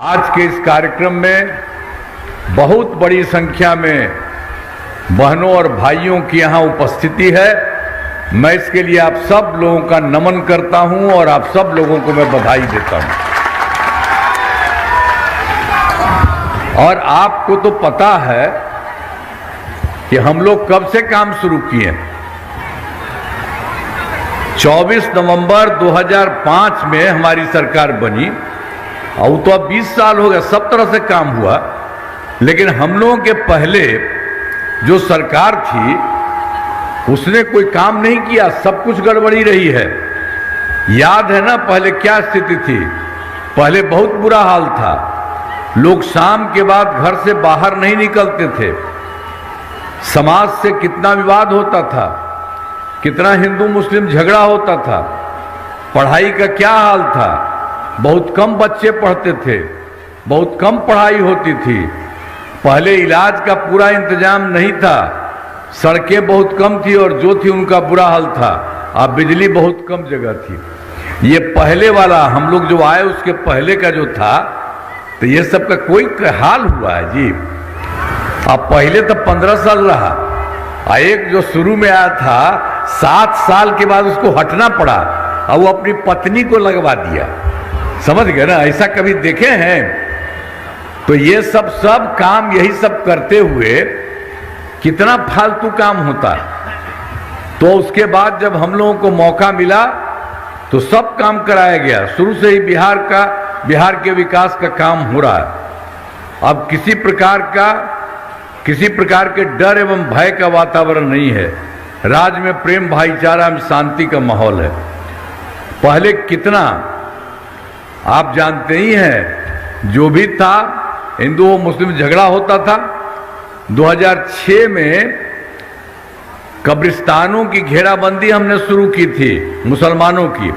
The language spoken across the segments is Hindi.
आज के इस कार्यक्रम में बहुत बड़ी संख्या में बहनों और भाइयों की यहाँ उपस्थिति है। मैं इसके लिए आप सब लोगों का नमन करता हूं और आप सब लोगों को मैं बधाई देता हूं। और आपको तो पता है कि हम लोग कब से काम शुरू किए। 24 नवंबर 2005 में हमारी सरकार बनी और तो अब 20 साल हो गए, सब तरह से काम हुआ। लेकिन हम लोगों के पहले जो सरकार थी उसने कोई काम नहीं किया, सब कुछ गड़बड़ी रही है। याद है ना पहले क्या स्थिति थी? पहले बहुत बुरा हाल था। लोग शाम के बाद घर से बाहर नहीं निकलते थे। समाज से कितना विवाद होता था, कितना हिंदू मुस्लिम झगड़ा होता था। पढ़ाई का क्या हाल था, बहुत कम बच्चे पढ़ते थे, बहुत कम पढ़ाई होती थी। पहले इलाज का पूरा इंतजाम नहीं था, सड़कें बहुत कम थी और जो थी उनका बुरा हाल था। अब बिजली बहुत कम जगह थी। ये पहले वाला, हम लोग जो आए उसके पहले का जो था, तो ये सब का कोई हाल हुआ है जी। अब पहले तो 15 साल रहा, एक जो शुरू में आया था 7 साल के बाद उसको हटना पड़ा और वो अपनी पत्नी को लगवा दिया। समझ गए ना? ऐसा कभी देखे हैं? तो ये सब काम यही सब करते हुए कितना फालतू काम होता है। तो उसके बाद जब हम लोगों को मौका मिला तो सब काम कराया गया। शुरू से ही बिहार के विकास का काम हो रहा है। अब किसी प्रकार के डर एवं भय का वातावरण नहीं है। राज्य में प्रेम, भाईचारा एवं शांति का माहौल है। पहले कितना आप जानते ही हैं, जो भी था हिंदू मुस्लिम झगड़ा होता था। 2006 में कब्रिस्तानों की घेराबंदी हमने शुरू की थी, मुसलमानों की।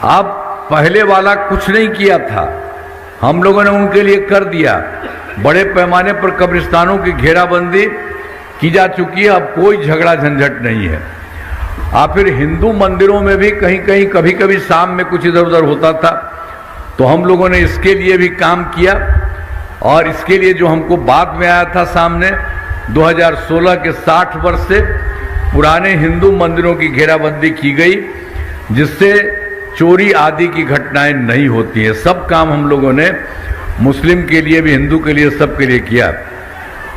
अब पहले वाला कुछ नहीं किया था, हम लोगों ने उनके लिए कर दिया। बड़े पैमाने पर कब्रिस्तानों की घेराबंदी की जा चुकी है। अब कोई झगड़ा झंझट नहीं है। फिर हिंदू मंदिरों में भी कहीं कभी कभी शाम में कुछ इधर उधर होता था, तो हम लोगों ने इसके लिए भी काम किया। और इसके लिए जो हमको बाद में आया था सामने, 2016 के 60 वर्ष से पुराने हिंदू मंदिरों की घेराबंदी की गई, जिससे चोरी आदि की घटनाएं नहीं होती हैं। सब काम हम लोगों ने मुस्लिम के लिए भी, हिंदू के लिए, सबके लिए किया।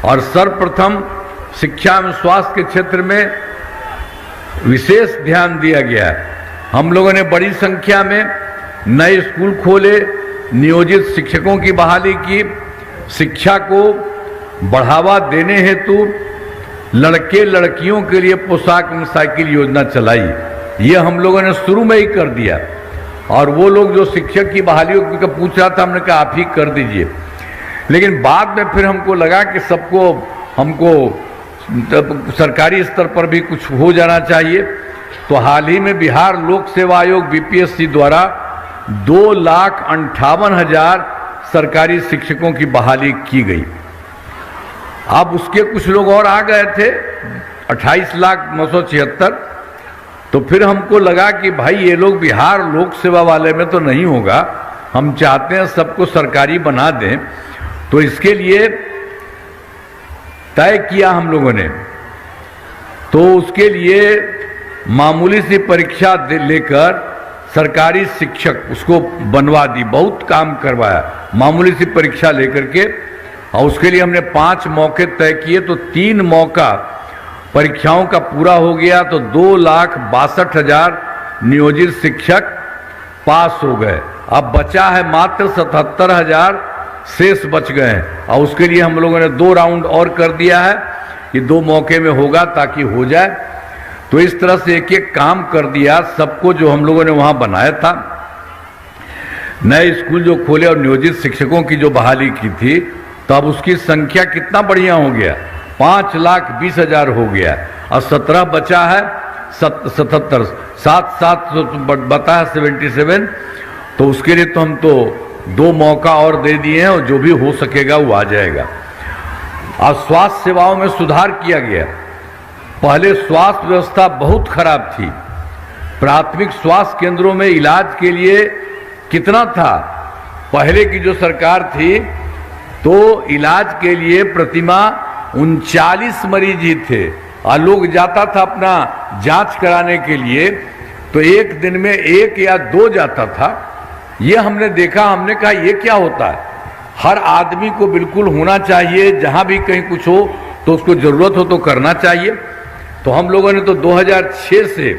और सर्वप्रथम शिक्षा एवं स्वास्थ्य के क्षेत्र में विशेष ध्यान दिया गया है। हम लोगों ने बड़ी संख्या में नए स्कूल खोले, नियोजित शिक्षकों की बहाली की, शिक्षा को बढ़ावा देने हेतु लड़के लड़कियों के लिए पोशाक एवं साइकिल योजना चलाई। ये हम लोगों ने शुरू में ही कर दिया। और वो लोग जो शिक्षक की बहाली का पूछ रहा था, हमने कहा आप ही कर दीजिए। लेकिन बाद में फिर हमको लगा कि हमको सरकारी स्तर पर भी कुछ हो जाना चाहिए। तो हाल ही में बिहार लोक सेवा आयोग बीपीएससी द्वारा 2,58,000 सरकारी शिक्षकों की बहाली की गई। अब उसके कुछ लोग और आ गए थे, 28,976। तो फिर हमको लगा कि भाई ये लोग बिहार लोक सेवा वाले में तो नहीं होगा, हम चाहते हैं सबको सरकारी बना दें। तो इसके लिए तय किया हम लोगों ने। तो उसके लिए मामूली सी परीक्षा लेकर सरकारी शिक्षक उसको बनवा दी, बहुत काम करवाया मामूली सी परीक्षा लेकर के। और उसके लिए हमने 5 मौके तय किए, तो 3 मौका परीक्षाओं का पूरा हो गया। तो 2,62,000 नियोजित शिक्षक पास हो गए। अब बचा है मात्र 77,000 शेष बच गए हैं। और उसके लिए हम लोगों ने 2 राउंड और कर दिया है कि 2 मौके में होगा ताकि हो जाए। तो इस तरह से एक काम कर दिया सबको, जो हम लोगों ने वहां बनाया था। नए स्कूल जो खोले और नियोजित शिक्षकों की जो बहाली की थी, तो अब उसकी संख्या कितना बढ़िया हो गया, 5,20,000 हो गया। और 17 बचा है, 77 7 बता है 77। तो उसके लिए तो हम तो 2 मौका और दे दिए हैं और जो भी हो सकेगा वो आ जाएगा। और स्वास्थ्य सेवाओं में सुधार किया गया। पहले स्वास्थ्य व्यवस्था बहुत खराब थी। प्राथमिक स्वास्थ्य केंद्रों में इलाज के लिए कितना था, पहले की जो सरकार थी तो इलाज के लिए प्रतिमाह 39 मरीज ही थे और लोग जाता था अपना जांच कराने के लिए तो एक दिन में 1 या 2 जाता था। ये हमने देखा, हमने कहा ये क्या होता है। हर आदमी को बिल्कुल होना चाहिए, जहां भी कहीं कुछ हो तो उसको जरूरत हो तो करना चाहिए। तो हम लोगों ने तो 2006 से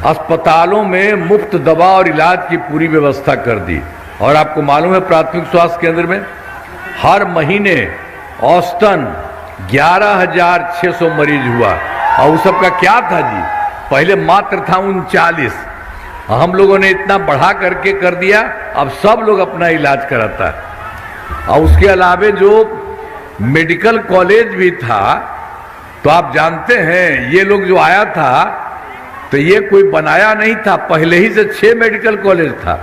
अस्पतालों में मुफ्त दवा और इलाज की पूरी व्यवस्था कर दी। और आपको मालूम है प्राथमिक स्वास्थ्य केंद्र में हर महीने औसतन 11,600 मरीज हुआ। और उस सब का क्या था जी, पहले मात्र था 39, हम लोगों ने इतना बढ़ा करके कर दिया, अब सब लोग अपना इलाज कराता है। और उसके अलावे जो मेडिकल कॉलेज भी था, तो आप जानते हैं ये लोग जो आया था तो ये कोई बनाया नहीं था, पहले ही से 6 मेडिकल कॉलेज था,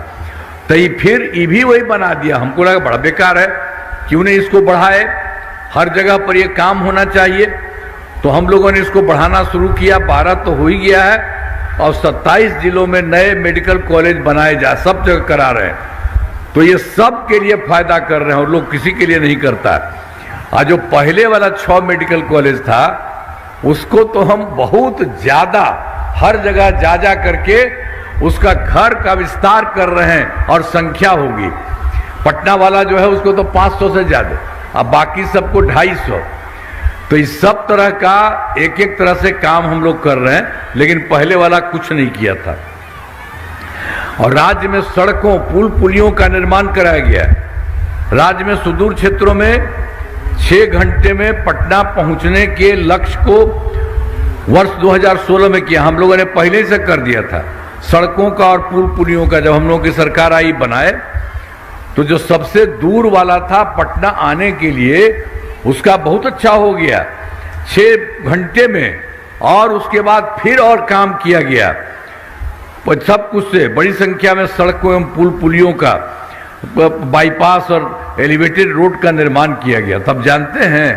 तो ये फिर ये भी वही बना दिया। हमको लगा बड़ा बेकार है, क्यों नहीं इसको बढ़ाए, हर जगह पर ये काम होना चाहिए। तो हम लोगों ने इसको बढ़ाना शुरू किया, 12 तो हो ही गया है और 27 जिलों में नए मेडिकल कॉलेज बनाए जा, सब जगह करा रहे हैं। तो ये सब के लिए फायदा कर रहे हैं और लोग किसी के लिए नहीं करता। आज जो पहले वाला 6 मेडिकल कॉलेज था उसको तो हम बहुत ज्यादा हर जगह जा जा करके उसका घर का विस्तार कर रहे हैं और संख्या होगी। पटना वाला जो है उसको तो 500 से ज्यादा, अब बाकी सबको 250। तो इस सब तरह का एक एक तरह से काम हम लोग कर रहे हैं, लेकिन पहले वाला कुछ नहीं किया था। और राज्य में सड़कों पुल पुलियों का निर्माण कराया गया है। राज्य में सुदूर क्षेत्रों में 6 घंटे में पटना पहुंचने के लक्ष्य को वर्ष 2016 में किया। हम लोगों ने पहले से कर दिया था सड़कों का और पुल पुलियों का। जब हम लोगों की सरकार आई बनाए तो जो सबसे दूर वाला था पटना आने के लिए उसका बहुत अच्छा हो गया 6 घंटे में, और उसके बाद फिर और काम किया गया सब कुछ से बड़ी संख्या में सड़कों एवं पुल पुलियों का, बाईपास और एलिवेटेड रोड का निर्माण किया गया। तब जानते हैं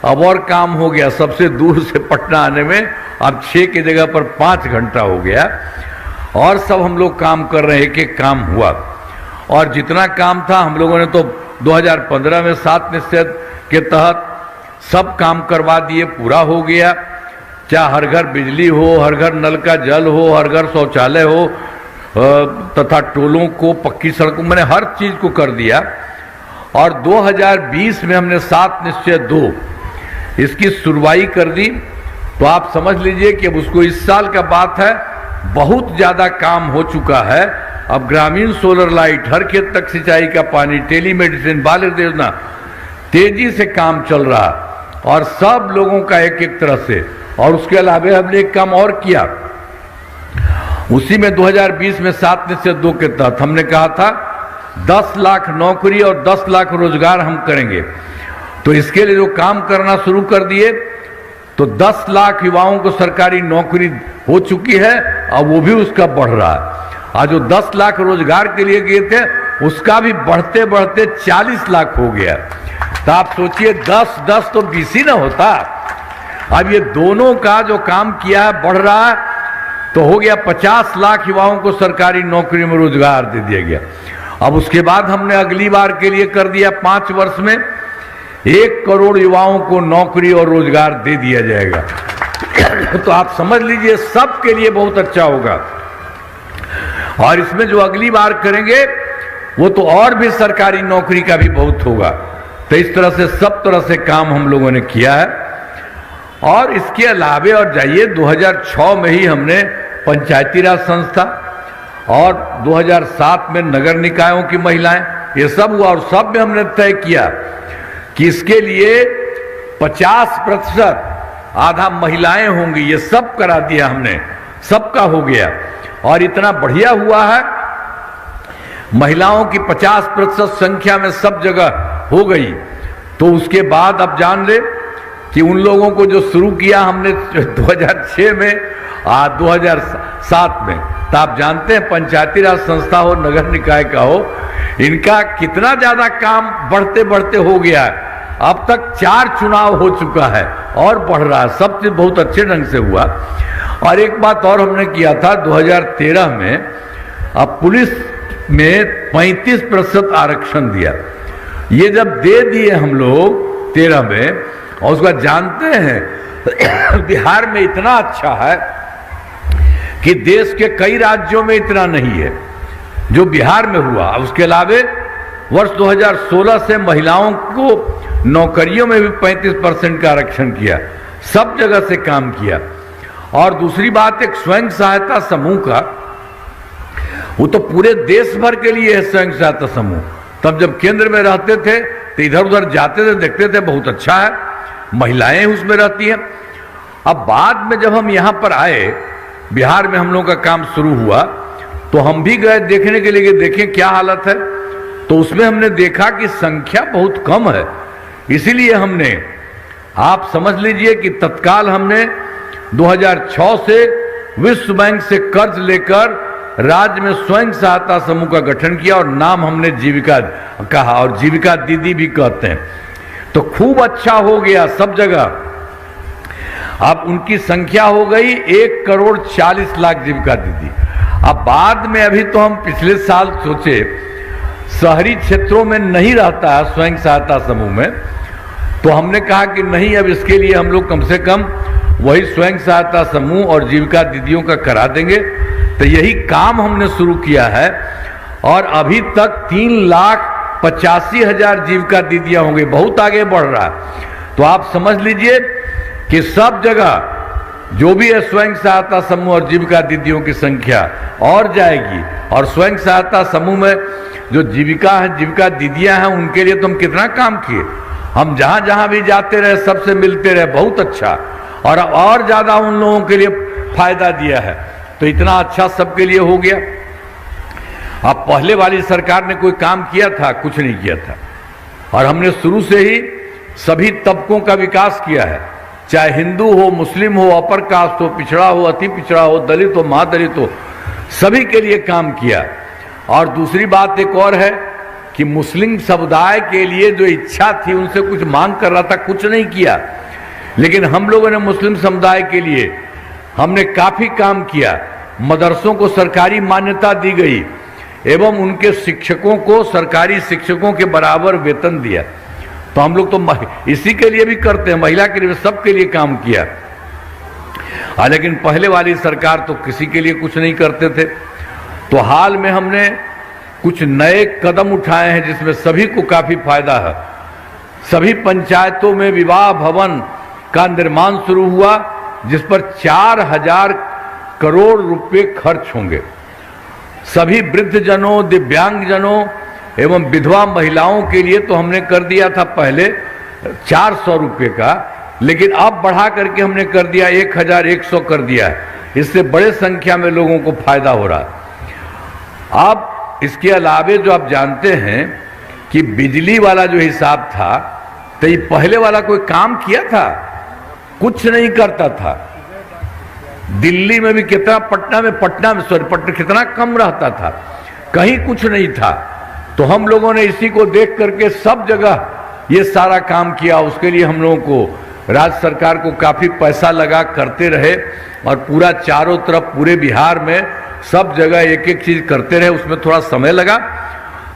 अब और काम हो गया, सबसे दूर से पटना आने में अब 6 की जगह पर 5 घंटा हो गया। और सब हम लोग काम कर रहे हैं, एक एक काम हुआ। और जितना काम था हम लोगों ने तो 2015 में 7 निश्चय के तहत सब काम करवा दिए, पूरा हो गया। चाहे हर घर बिजली हो, हर घर नल का जल हो, हर घर शौचालय हो, तथा टोलों को पक्की सड़कों, मैंने हर चीज को कर दिया। और 2020 में हमने 7 निश्चय 2 इसकी सुनवाई कर दी। तो आप समझ लीजिए कि अब उसको इस साल का बात है, बहुत ज्यादा काम हो चुका है। अब ग्रामीण सोलर लाइट, हर खेत तक सिंचाई का पानी, टेलीमेडिसिन, बाल योजना, तेजी से काम चल रहा और सब लोगों का एक एक तरह से। और उसके अलावा हमने एक काम और किया, उसी में 2020 में 7 निश्चय 2 के तहत हमने कहा था 10 लाख नौकरी और 10 लाख रोजगार हम करेंगे। तो इसके लिए जो काम करना शुरू कर दिए, तो 10 लाख युवाओं को सरकारी नौकरी हो चुकी है और वो भी उसका बढ़ रहा है। आज जो 10 लाख रोजगार के लिए गए थे उसका भी बढ़ते बढ़ते 40 लाख हो गया। तो आप सोचिए 10-10 तो 20 ही ना होता। अब ये दोनों का जो काम किया है बढ़ रहा है, तो हो गया 50 लाख युवाओं को सरकारी नौकरी में रोजगार दे दिया गया। अब उसके बाद हमने अगली बार के लिए कर दिया 5 वर्ष में 1 करोड़ युवाओं को नौकरी और रोजगार दे दिया जाएगा। तो आप समझ लीजिए सबके लिए बहुत अच्छा होगा। और इसमें जो अगली बार करेंगे वो तो और भी सरकारी नौकरी का भी बहुत होगा। तो इस तरह से सब तरह से काम हम लोगों ने किया है। और इसके अलावे और जाइए 2006 में ही हमने पंचायती राज संस्था और 2007 में नगर निकायों की महिलाएं, ये सब हुआ। और सब में हमने तय किया कि इसके लिए 50% आधा महिलाएं होंगी, ये सब करा दिया हमने, सबका हो गया। और इतना बढ़िया हुआ है, महिलाओं की 50% संख्या में सब जगह हो गई। तो उसके बाद अब जान ले कि उन लोगों को जो शुरू किया हमने 2006 में 2007 में, तो आप जानते हैं पंचायती राज संस्था हो, नगर निकाय का हो, इनका कितना ज्यादा काम बढ़ते बढ़ते हो गया है। अब तक 4 चुनाव हो चुका है और बढ़ रहा है, सब चीज बहुत अच्छे ढंग से हुआ। और एक बात और हमने किया था 2013 में, अब पुलिस में 35% आरक्षण दिया। ये जब दे दिए हम लोग 13 में, और उसका जानते हैं बिहार में इतना अच्छा है कि देश के कई राज्यों में इतना नहीं है जो बिहार में हुआ। उसके अलावे वर्ष 2016 से महिलाओं को नौकरियों में भी 35% का आरक्षण किया, सब जगह से काम किया। और दूसरी बात, एक स्वयं सहायता समूह का, वो तो पूरे देश भर के लिए है स्वयं सहायता समूह। तब जब केंद्र में रहते थे तो इधर उधर जाते थे, देखते थे बहुत अच्छा है, महिलाएं उसमें रहती हैं। अब बाद में जब हम यहाँ पर आए, बिहार में हम लोगों का काम शुरू हुआ, तो हम भी गए देखने के लिए, देखें क्या हालत है। तो उसमें हमने देखा कि संख्या बहुत कम है। इसीलिए हमने, आप समझ लीजिए कि तत्काल हमने 2006 से विश्व बैंक से कर्ज लेकर राज्य में स्वयं सहायता समूह का गठन किया और नाम हमने जीविका कहा, और जीविका दीदी भी कहते हैं। तो खूब अच्छा हो गया सब जगह। अब उनकी संख्या हो गई 1,40,00,000 जीविका दीदी। अब बाद में, अभी तो हम पिछले साल सोचे, शहरी क्षेत्रों में नहीं रहता है स्वयं सहायता समूह में, तो हमने कहा कि नहीं, अब इसके लिए हम लोग कम से कम वही स्वयं सहायता समूह और जीविका दीदियों का करा देंगे। तो यही काम हमने शुरू किया है, और अभी तक 3,85,000 जीविका दीदियां होंगी, बहुत आगे बढ़ रहा है। तो आप समझ लीजिए कि सब जगह जो भी है स्वयं सहायता समूह और जीविका दीदियों की संख्या और जाएगी। और स्वयं सहायता समूह में जो जीविका है, जीविका दीदियां हैं, उनके लिए तो हम कितना काम किए। हम जहां जहां भी जाते रहे, सबसे मिलते रहे, बहुत अच्छा, और ज्यादा उन लोगों के लिए फायदा दिया है। तो इतना अच्छा सबके लिए हो गया। अब पहले वाली सरकार ने कोई काम किया था? कुछ नहीं किया था। और हमने शुरू से ही सभी तबकों का विकास किया है, चाहे हिंदू हो, मुस्लिम हो, अपर कास्ट हो, पिछड़ा हो, अति पिछड़ा हो, दलित हो, महादलित हो, सभी के लिए काम किया। और दूसरी बात एक और है कि मुस्लिम समुदाय के लिए जो इच्छा थी, उनसे कुछ मांग कर रहा था, कुछ नहीं किया। लेकिन हम लोगों ने मुस्लिम समुदाय के लिए हमने काफी काम किया। मदरसों को सरकारी मान्यता दी गई एवं उनके शिक्षकों को सरकारी शिक्षकों के बराबर वेतन दिया। तो हम लोग तो इसी के लिए भी करते हैं, महिला के लिए, सबके लिए काम किया। लेकिन पहले वाली सरकार तो किसी के लिए कुछ नहीं करते थे। तो हाल में हमने कुछ नए कदम उठाए हैं जिसमें सभी को काफी फायदा है। सभी पंचायतों में विवाह भवन का निर्माण शुरू हुआ, जिस पर 4,000 करोड़ रुपए खर्च होंगे। सभी वृद्धजनों, दिव्यांगजनों एवं विधवा महिलाओं के लिए तो हमने कर दिया था पहले 400 रुपये का, लेकिन अब बढ़ा करके हमने कर दिया 1,100 कर दिया है। इससे बड़े संख्या में लोगों को फायदा हो रहा है। अब इसके अलावे जो आप जानते हैं कि बिजली वाला जो हिसाब था, तो ये पहले वाला कोई काम किया था? कुछ नहीं करता था। दिल्ली में भी कितना, पटना में कितना कम रहता था, कहीं कुछ नहीं था। तो हम लोगों ने इसी को देख करके सब जगह ये सारा काम किया। उसके लिए हम लोगों को राज्य सरकार को काफी पैसा लगा, करते रहे, और पूरा चारों तरफ पूरे बिहार में सब जगह एक एक चीज करते रहे। उसमें थोड़ा समय लगा।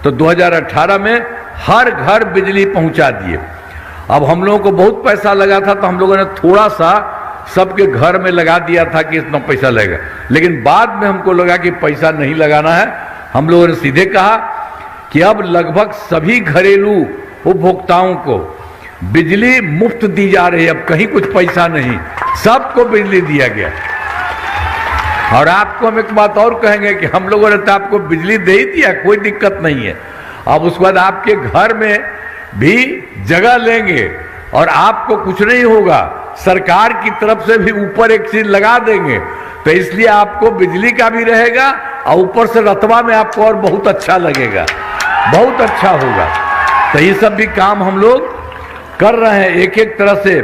तो 2018 में हर घर बिजली पहुंचा दिए। अब हम लोगों को बहुत पैसा लगा था, तो हम लोगों ने थोड़ा सा सबके घर में लगा दिया था कि इतना पैसा लगेगा। लेकिन बाद में हमको लगा कि पैसा नहीं लगाना है। हम लोगों ने सीधे कहा कि अब लगभग सभी घरेलू उपभोक्ताओं को बिजली मुफ्त दी जा रही है। अब कहीं कुछ पैसा नहीं, सबको बिजली दिया गया। और आपको हम एक बात और कहेंगे कि हम लोगों ने तो आपको बिजली दे ही दिया, कोई दिक्कत नहीं है। अब उसके बाद आपके घर में भी जगह लेंगे और आपको कुछ नहीं होगा, सरकार की तरफ से भी ऊपर एक चीज लगा देंगे। तो इसलिए आपको बिजली का भी रहेगा और ऊपर से रतबा में आपको और बहुत अच्छा लगेगा, बहुत अच्छा होगा। तो ये सब भी काम हम लोग कर रहे हैं। एक एक तरह से,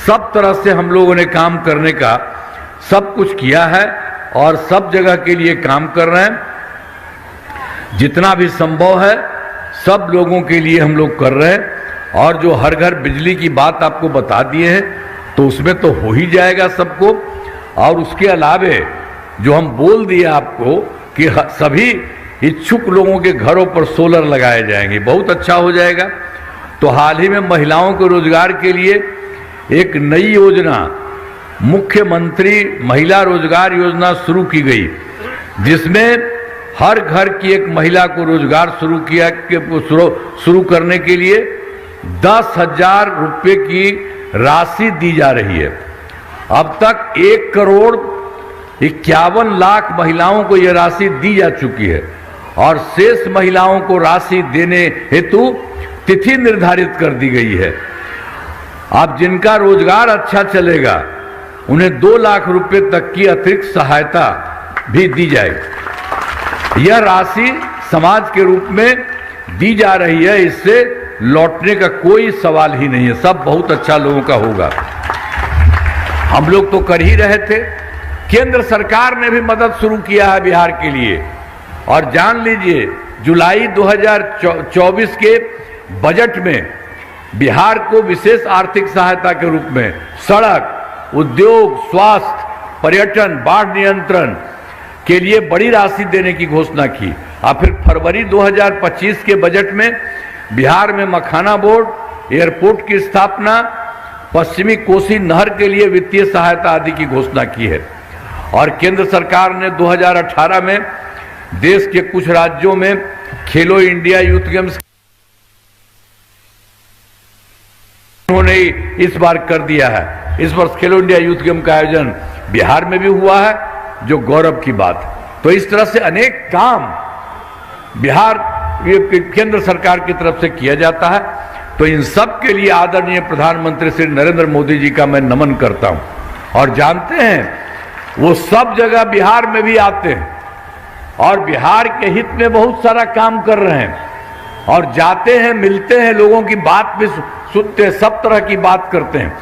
सब तरह से हम लोगों ने काम करने का सब कुछ किया है और सब जगह के लिए काम कर रहे हैं। जितना भी संभव है सब लोगों के लिए हम लोग कर रहे हैं। और जो हर घर बिजली की बात आपको बता दिए हैं, तो उसमें तो हो ही जाएगा सबको। और उसके अलावे जो हम बोल दिए आपको कि सभी इच्छुक लोगों के घरों पर सोलर लगाए जाएंगे, बहुत अच्छा हो जाएगा। तो हाल ही में महिलाओं के रोजगार के लिए एक नई योजना मुख्यमंत्री महिला रोजगार योजना शुरू की गई, जिसमें हर घर की एक महिला को रोजगार शुरू करने के लिए 10,000 रुपये की राशि दी जा रही है। अब तक 1,51,00,000 महिलाओं को यह राशि दी जा चुकी है और शेष महिलाओं को राशि देने हेतु तिथि निर्धारित कर दी गई है। अब जिनका रोजगार अच्छा चलेगा उन्हें 2 लाख रुपए तक की अतिरिक्त सहायता भी दी जाएगी। यह राशि समाज के रूप में दी जा रही है, इससे लौटने का कोई सवाल ही नहीं है, सब बहुत अच्छा लोगों का होगा। हम लोग तो कर ही रहे थे, केंद्र सरकार ने भी मदद शुरू किया है बिहार के लिए। और जान लीजिए जुलाई 2024 के बजट में बिहार को विशेष आर्थिक सहायता के रूप में सड़क, उद्योग, स्वास्थ्य, पर्यटन, बाढ़ नियंत्रण के लिए बड़ी राशि देने की घोषणा की। और फिर फरवरी 2025 के बजट में बिहार में मखाना बोर्ड, एयरपोर्ट की स्थापना, पश्चिमी कोसी नहर के लिए वित्तीय सहायता आदि की घोषणा की है। और केंद्र सरकार ने 2018 में देश के कुछ राज्यों में खेलो इंडिया यूथ गेम्स उन्होंने इस बार कर दिया है। इस वर्ष खेलो इंडिया यूथ गेम का आयोजन बिहार में भी हुआ है, जो गौरव की बात है। तो इस तरह से अनेक काम बिहार केंद्र सरकार की तरफ से किया जाता है। तो इन सब के लिए आदरणीय प्रधानमंत्री श्री नरेंद्र मोदी जी का मैं नमन करता हूं। और जानते हैं वो सब जगह बिहार में भी आते हैं और बिहार के हित में बहुत सारा काम कर रहे हैं और जाते हैं, मिलते हैं, लोगों की बात भी सुनते हैं, सब तरह की बात करते हैं।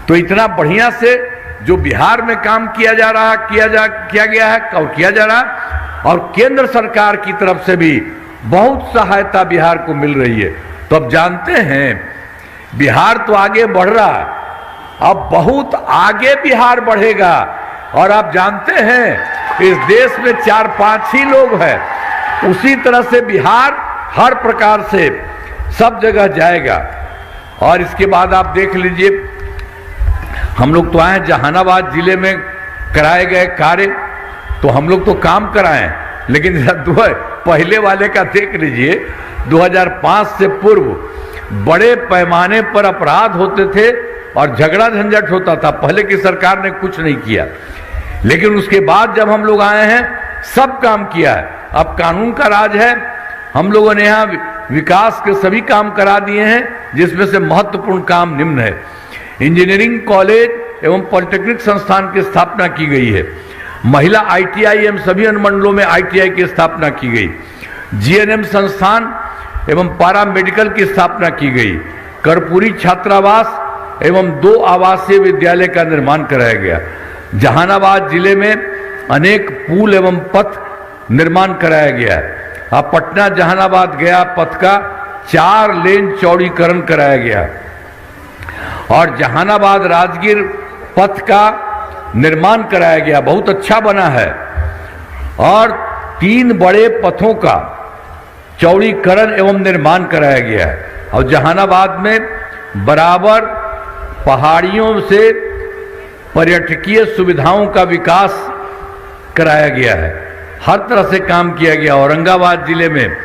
तो इतना बढ़िया से जो बिहार में काम किया जा रहा किया गया है और किया जा रहा, और केंद्र सरकार की तरफ से भी बहुत सहायता बिहार को मिल रही है। तो अब जानते हैं बिहार तो आगे बढ़ रहा है, अब बहुत आगे बिहार बढ़ेगा। और आप जानते हैं इस देश में 4-5 ही लोग हैं, उसी तरह से बिहार हर प्रकार से सब जगह जाएगा। और इसके बाद आप देख लीजिए, हम लोग तो आए जहानाबाद जिले में कराए गए कार्य, तो हम लोग तो काम कराएं, लेकिन पहले वाले का देख लीजिए। 2005 से पूर्व बड़े पैमाने पर अपराध होते थे और झगड़ा झंझट होता था। पहले की सरकार ने कुछ नहीं किया, लेकिन उसके बाद जब हम लोग आए हैं सब काम किया है। अब कानून का राज है, हम लोगों ने यहाँ विकास के सभी काम करा दिए हैं, जिसमें से महत्वपूर्ण काम निम्न है। इंजीनियरिंग कॉलेज एवं पॉलिटेक्निक संस्थान की स्थापना की गई है। महिला ITI एवं सभी अनुमंडलों में ITI की स्थापना की गई। GNM संस्थान एवं पारा मेडिकल की स्थापना की गई। कर्पूरी छात्रावास एवं 2 आवासीय विद्यालय का निर्माण कराया गया। जहानाबाद जिले में अनेक पुल एवं पथ निर्माण कराया गया है। अब पटना जहानाबाद गया पथ का 4 लेन चौड़ीकरण कराया गया और जहानाबाद राजगीर पथ का निर्माण कराया गया, बहुत अच्छा बना है। और 3 बड़े पथों का चौड़ीकरण एवं निर्माण कराया गया है। और जहानाबाद में बराबर पहाड़ियों से पर्यटकीय सुविधाओं का विकास कराया गया है, हर तरह से काम किया गया। औरंगाबाद जिले में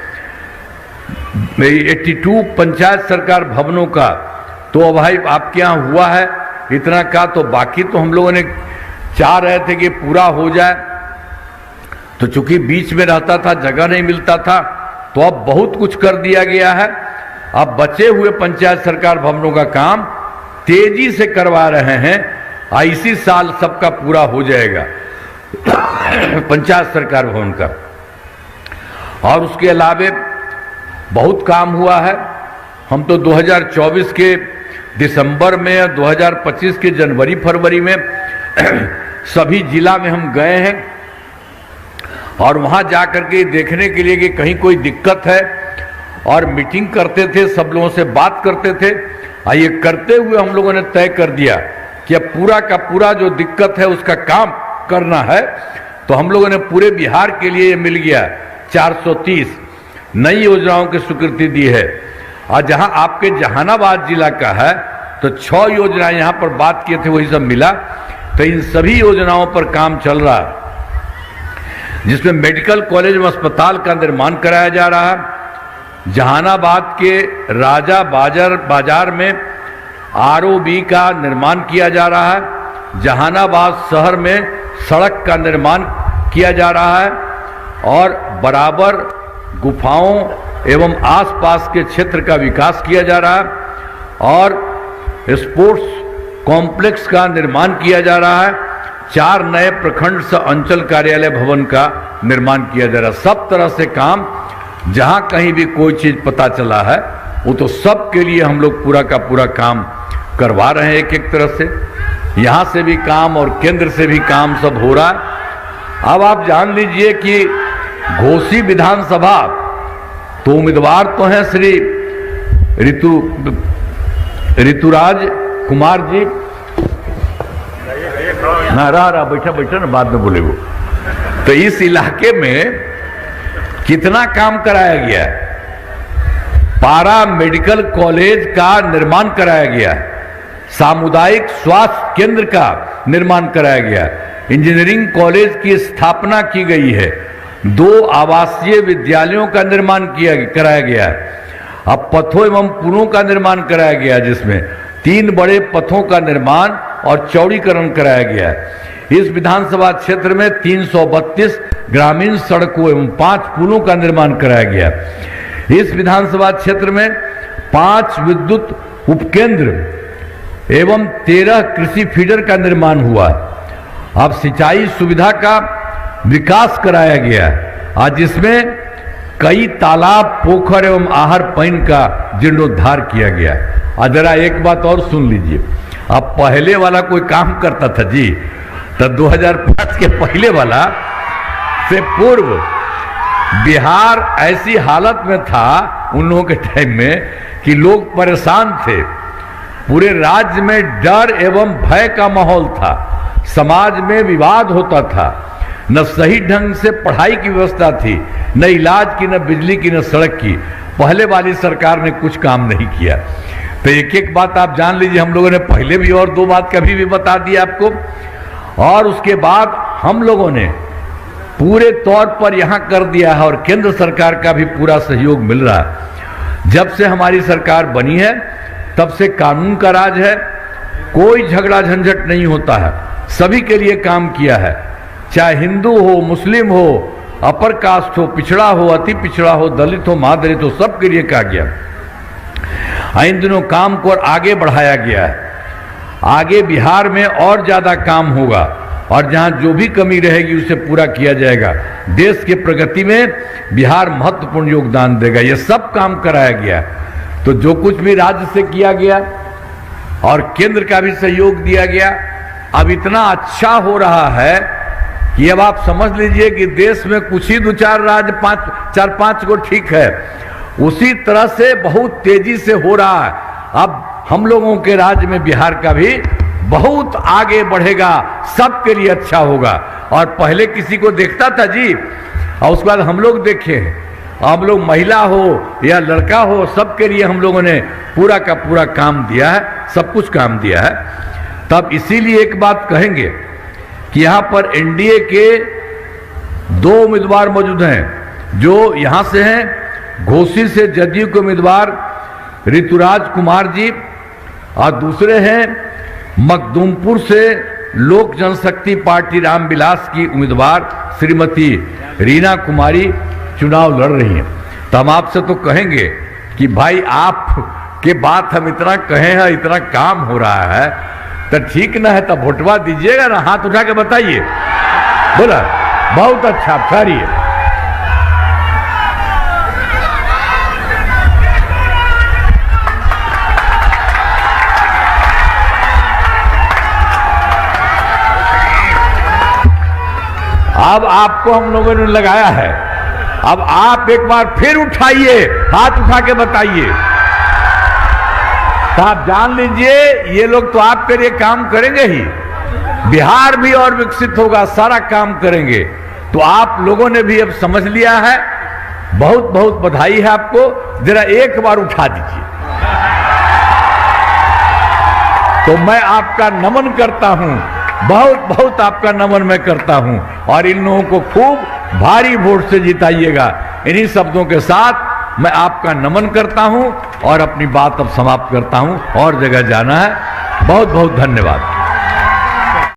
82 पंचायत सरकार भवनों का तो भाई आपके यहाँ हुआ है इतना का, तो बाकी तो हम लोगों ने चाह रहे थे कि पूरा हो जाए, तो चूंकि बीच में रहता था, जगह नहीं मिलता था, तो अब बहुत कुछ कर दिया गया है। अब बचे हुए पंचायत सरकार भवनों का काम तेजी से करवा रहे हैं, इसी साल सबका पूरा हो जाएगा पंचायत सरकार भवन का। और उसके अलावे बहुत काम हुआ है। हम तो 2024 के दिसंबर में और 2025 के जनवरी फरवरी में सभी जिला में हम गए हैं और वहां जाकर के देखने के लिए कि कहीं कोई दिक्कत है, और मीटिंग करते थे, सब लोगों से बात करते थे। ये करते हुए हम लोगों ने तय कर दिया कि अब पूरा का पूरा जो दिक्कत है उसका काम करना है। तो हम लोगों ने पूरे बिहार के लिए ये मिल गया 430 नई योजनाओं की स्वीकृति दी है। और जहां आपके जहानाबाद जिला का है तो 6 योजनाएं यहां पर बात किए थे, वही सब मिला। तो इन सभी योजनाओं पर काम चल रहा है, जिसमें मेडिकल कॉलेज एवं अस्पताल का निर्माण कराया जा रहा है। जहानाबाद के राजा बाजार में आरओबी का निर्माण किया जा रहा है। जहानाबाद शहर में सड़क का निर्माण किया जा रहा है और बराबर गुफाओं एवं आसपास के क्षेत्र का विकास किया जा रहा है और स्पोर्ट्स कॉम्प्लेक्स का निर्माण किया जा रहा है। 4 नए प्रखंड से अंचल कार्यालय भवन का निर्माण किया जा रहा है। सब तरह से काम, जहां कहीं भी कोई चीज पता चला है वो तो सब के लिए हम लोग पूरा का पूरा काम करवा रहे हैं। एक एक तरह से यहां से भी काम और केंद्र से भी काम सब हो रहा है। अब आप जान लीजिए कि घोसी विधानसभा तो उम्मीदवार तो हैं श्री ऋतुराज कुमार जी। ना रहा बैठा ना, बाद में बोले वो। तो इस इलाके में कितना काम कराया गया है। पारा मेडिकल कॉलेज का निर्माण कराया गया है, सामुदायिक स्वास्थ्य केंद्र का निर्माण कराया गया, इंजीनियरिंग कॉलेज की स्थापना की गई है, 2 आवासीय विद्यालयों का निर्माण कराया गया है। अब पथों एवं पुलों का निर्माण कराया गया है, जिसमें 3 बड़े पथों का निर्माण और चौड़ीकरण कराया गया है। इस विधानसभा क्षेत्र में 332 ग्रामीण सड़कों एवं 5 पुलों का निर्माण कराया गया है। इस विधानसभा क्षेत्र में 5 विद्युत उपकेंद्र एवं 13 कृषि फीडर का निर्माण हुआ। अब सिंचाई सुविधा का विकास कराया गया, आज जिसमें कई तालाब, पोखर एवं आहर पइन का जीर्णोद्धार किया गया। और जरा एक बात और सुन लीजिए, अब पहले वाला कोई काम करता था जी, तो 2005 के पहले वाला से पूर्व बिहार ऐसी हालत में था उन लोगों के टाइम में कि लोग परेशान थे। पूरे राज्य में डर एवं भय का माहौल था, समाज में विवाद होता था, न सही ढंग से पढ़ाई की व्यवस्था थी, न इलाज की, न बिजली की, न सड़क की। पहले वाली सरकार ने कुछ काम नहीं किया। तो एक एक बात आप जान लीजिए, हम लोगों ने पहले भी और 2 बात कभी भी बता दी आपको। और उसके बाद हम लोगों ने पूरे तौर पर यहां कर दिया है और केंद्र सरकार का भी पूरा सहयोग मिल रहा है। जब से हमारी सरकार बनी है तब से कानून का राज है, कोई झगड़ा झंझट नहीं होता है, सभी के लिए काम किया है, चाहे हिंदू हो, मुस्लिम हो, अपर कास्ट हो, पिछड़ा हो, अति पिछड़ा हो, दलित हो, महादलित हो, सबके लिए कहा गया। इन दिनों काम को आगे बढ़ाया गया है। आगे बिहार में और ज्यादा काम होगा और जहां जो भी कमी रहेगी उसे पूरा किया जाएगा। देश के प्रगति में बिहार महत्वपूर्ण योगदान देगा। यह सब काम कराया गया। तो जो कुछ भी राज्य से किया गया और केंद्र का भी सहयोग दिया गया, अब इतना अच्छा हो रहा है कि अब आप समझ लीजिए कि देश में कुछ ही 2-4 राज्य 4-5 को ठीक है, उसी तरह से बहुत तेजी से हो रहा है। अब हम लोगों के राज्य में बिहार का भी बहुत आगे बढ़ेगा, सबके लिए अच्छा होगा। और पहले किसी को देखता था जी, और उसके बाद हम लोग देखे हैं, हम लोग महिला हो या लड़का हो, सबके लिए हम लोगों ने पूरा का पूरा काम दिया है, सब कुछ काम दिया है। तब इसीलिए एक बात कहेंगे कि यहां पर एनडीए के 2 उम्मीदवार मौजूद हैं, जो यहां से हैं, घोसी से जदयू के उम्मीदवार ऋतुराज कुमार जी और दूसरे हैं मखदूमपुर से लोक जनशक्ति पार्टी रामविलास की उम्मीदवार श्रीमती रीना कुमारी चुनाव लड़ रही हैं। तो हम आपसे तो कहेंगे कि भाई आप के बात हम इतना कहे हैं, इतना काम हो रहा है, तो ठीक ना है, तब वोटवा दीजिएगा ना, हाथ उठा के बताइए। बोला बहुत अच्छा, खैरिए। अब आपको हम लोगों ने लगाया है, अब आप एक बार फिर उठाइए, हाथ उठा के बताइए। तो आप जान लीजिए ये लोग तो आपके लिए काम करेंगे ही, बिहार भी और विकसित होगा, सारा काम करेंगे। तो आप लोगों ने भी अब समझ लिया है बहुत बहुत बधाई है आपको। जरा एक बार उठा दीजिए। तो मैं आपका नमन करता हूं, बहुत बहुत आपका नमन मैं करता हूं, और इन लोगों को खूब भारी वोट से जिताइएगा। इन्हीं शब्दों के साथ मैं आपका नमन करता हूं और अपनी बात अब समाप्त करता हूं, और जगह जाना है। बहुत बहुत धन्यवाद।